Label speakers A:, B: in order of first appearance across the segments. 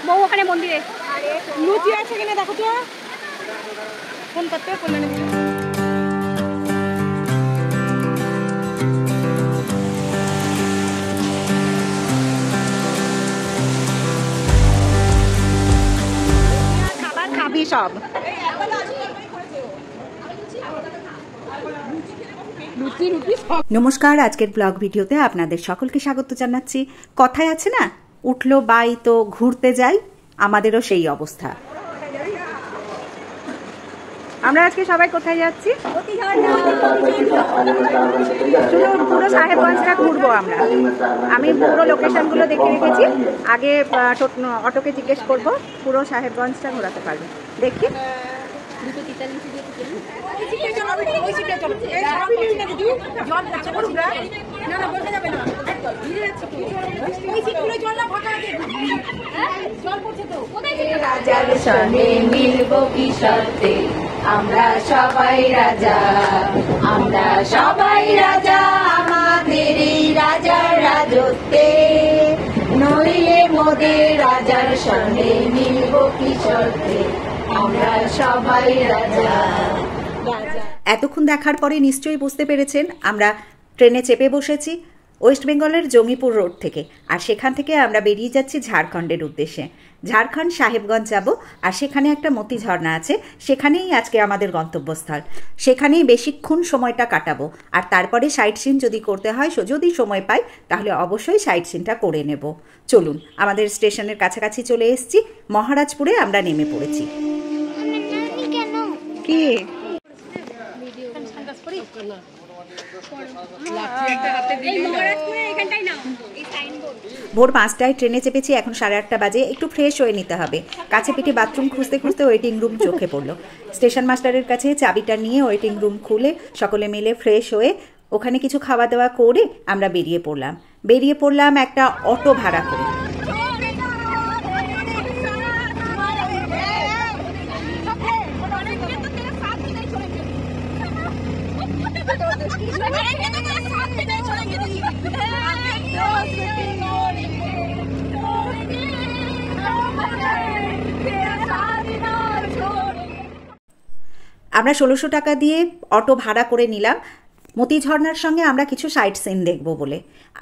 A: বউ ওখানে মন্দিরে লুচি আছে কিনা দেখো তো, ফোন করতে ফোন এনে দিল। খাবার খাবি সব
B: নমস্কার, আজকের ব্লগ ভিডিওতে আপনাদের সকলকে স্বাগত জানাচ্ছি। কথায় আছে না, উঠলো বাই তো ঘুরতে যাই, আমাদেরও সেই অবস্থা। আমরা আজকে সবাই কোথায় যাচ্ছি? পুরো সাহেবগঞ্জটা ঘুরবো আমরা। আমি পুরো লোকেশনগুলো দেখে রেখেছি, আগে অটোকে জিজ্ঞেস করবো, পুরো সাহেবগঞ্জটা ঘোরাতে পারবে। দেখি
C: রাজার সঙ্গে মিলবো কি শর্তে, আমরা সবাই রাজা, আমরা সবাই রাজা, আমাদের এই রাজার রাজত্বে, নইলে মোদের রাজার সঙ্গে মিলবো কি শর্তে, আমরা সবাই রাজা।
B: এতক্ষণ দেখার পরে নিশ্চয়ই বুঝতে পেরেছেন আমরা ট্রেনে চেপে বসেছি ওয়েস্ট বেঙ্গলের জঙ্গিপুর রোড থেকে, আর সেখান থেকে আমরা বেরিয়ে যাচ্ছি ঝাড়খণ্ডের উদ্দেশ্যে। ঝাড়খণ্ড সাহেবগঞ্জ যাব, আর সেখানে একটা মতি ঝর্ণা আছে, সেখানেই আজকে আমাদের গন্তব্যস্থল। সেখানেই বেশিক্ষণ সময়টা কাটাবো, আর তারপরে সাইট সিন যদি করতে হয়, যদি সময় পাই তাহলে অবশ্যই সাইট সিনটা করে নেব। চলুন, আমাদের স্টেশনের কাছাকাছি চলে এসেছি, মহারাজপুরে আমরা নেমে পড়েছি। কি ভোর 5টায় ট্রেনে চেপেছি, এখন 8:30 বাজে। একটু ফ্রেশ হয়ে নিতে হবে। কাছে পিঠে বাথরুম খুঁজতে খুঁজতে ওয়েটিং রুম চোখে পড়লো। স্টেশন মাস্টারের কাছে চাবিটা নিয়ে ওয়েটিং রুম খুলে সকলে মিলে ফ্রেশ হয়ে ওখানে কিছু খাওয়া দাওয়া করে আমরা বেরিয়ে পড়লাম একটা অটো ভাড়া করে। আমরা 1600 টাকা দিয়ে অটো ভাড়া করে নিলাম মতি ঝর্ণার সঙ্গে আমরা কিছু সাইট সিন দেখব বলে।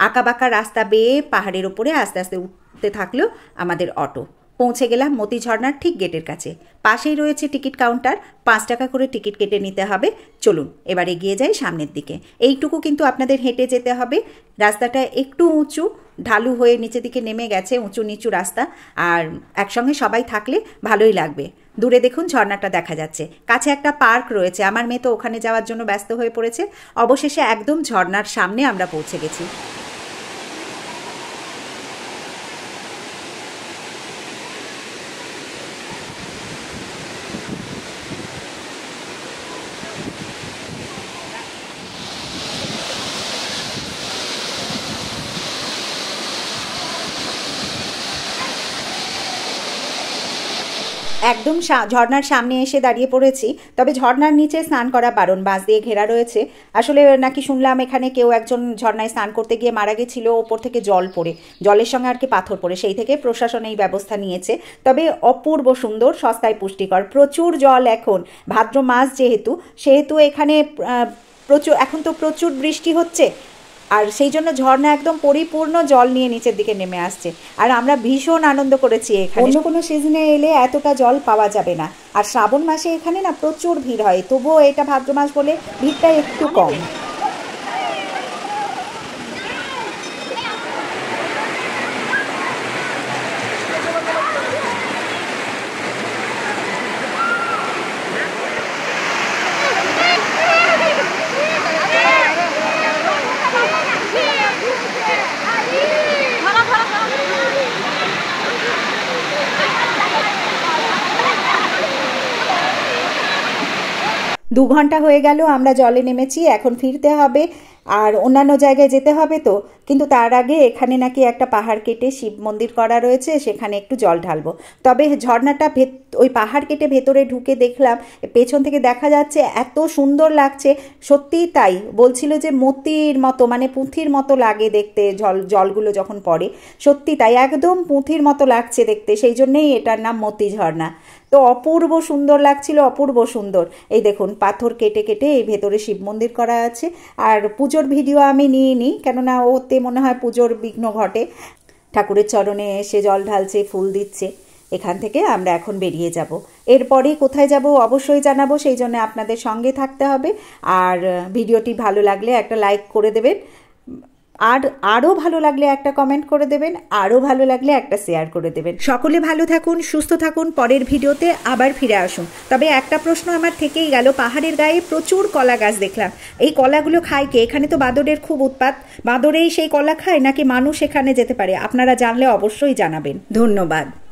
B: আঁকাবাঁকা রাস্তা বেয়ে পাহাড়ের ওপরে আস্তে আস্তে উঠতে থাকলো আমাদের অটো। পৌঁছে গেলাম মতি ঝর্ণার ঠিক গেটের কাছে। পাশেই রয়েছে টিকিট কাউন্টার, 5 টাকা করে টিকিট কেটে নিতে হবে। চলুন এবার এগিয়ে যাই সামনের দিকে। এইটুকু কিন্তু আপনাদের হেঁটে যেতে হবে। রাস্তাটা একটু উঁচু, ঢালু হয়ে নিচের দিকে নেমে গেছে, উঁচু নিচু রাস্তা, আর একসঙ্গে সবাই থাকলে ভালোই লাগবে। দূরে দেখুন ঝর্ণাটা দেখা যাচ্ছে, কাছে একটা পার্ক রয়েছে। আমার মেয়ে তো ওখানে যাওয়ার জন্য ব্যস্ত হয়ে পড়েছে। অবশেষে একদম ঝর্ণার সামনে আমরা পৌঁছে গেছি। একদম ঝর্ণার সামনে এসে দাঁড়িয়ে পড়েছি। তবে ঝর্ণার নিচে স্নান করা বারণ, বাঁশ দিয়ে ঘেরা রয়েছে। আসলে নাকি শুনলাম এখানে কেউ একজন ঝর্ণায় স্নান করতে গিয়ে মারা গেছিল, ওপর থেকে জল পড়ে, জলের সঙ্গে আর কি পাথর পড়ে, সেই থেকে প্রশাসন এই ব্যবস্থা নিয়েছে। তবে অপূর্ব সুন্দর, সস্তায় পুষ্টিকর, প্রচুর জল। এখন ভাদ্র মাস সেহেতু এখানে এখন তো প্রচুর বৃষ্টি হচ্ছে, আর সেই জন্য ঝর্ণা একদম পরিপূর্ণ জল নিয়ে নিচের দিকে নেমে আসছে। আর আমরা ভীষণ আনন্দ করেছি এখানে। অন্য কোনো সিজনে এলে এতটা জল পাওয়া যাবে না। আর শ্রাবণ মাসে এখানে না প্রচুর ভিড় হয়, তবুও এটা ভাদ্র মাস বলে ভিড়টা একটু কম। 2 ঘন্টা হয়ে গেল আমরা জলে নেমেছি, এখন ফিরতে হবে আর অন্যান্য জায়গায় যেতে হবে তো। কিন্তু তার আগে এখানে নাকি একটা পাহাড় কেটে শিব মন্দির করা রয়েছে, সেখানে একটু জল ঢালবো। তবে ঝর্ণাটা ওই পাহাড় কেটে ভেতরে ঢুকে দেখলাম, পেছন থেকে দেখা যাচ্ছে, এত সুন্দর লাগছে। সত্যিই তাই, বলছিল যে মতির মতো, মানে পুঁথির মতো লাগে দেখতে জলগুলো যখন পড়ে, সত্যি তাই একদম পুঁথির মতো লাগছে দেখতে, সেই জন্যেই এটার নাম মতি ঝর্ণা। তো অপূর্ব সুন্দর লাগছিল, অপূর্ব সুন্দর। এই দেখুন পাথর কেটে কেটে এই ভেতরে শিব মন্দির করা আছে। আর পুজোর ভিডিও আমি নিইনি, কেননা ওতে মনে হয় পুজোর বিঘ্ন ঘটে। ঠাকুরের চরণে এসে জল ঢালছে, ফুল দিচ্ছে। এখান থেকে আমরা এখন বেরিয়ে যাব। এরপরে কোথায় যাব অবশ্যই জানাবো, সেই জন্য আপনাদের সঙ্গে থাকতে হবে। আর ভিডিওটি ভালো লাগলে একটা লাইক করে দেবেন, আর আরও ভালো লাগলে একটা কমেন্ট করে দেবেন, আরও ভালো লাগলে একটা শেয়ার করে দেবেন। সকলে ভালো থাকুন, সুস্থ থাকুন, পরের ভিডিওতে আবার ফিরে আসুন। তবে একটা প্রশ্ন আমার থেকেই গেল, পাহাড়ের গায়ে প্রচুর কলা গাছ দেখলাম, এই কলাগুলো খায় কে? এখানে তো বাঁদরের খুব উৎপাত, বাঁদরেই সেই কলা খায় নাকি মানুষ এখানে যেতে পারে? আপনারা জানলে অবশ্যই জানাবেন। ধন্যবাদ।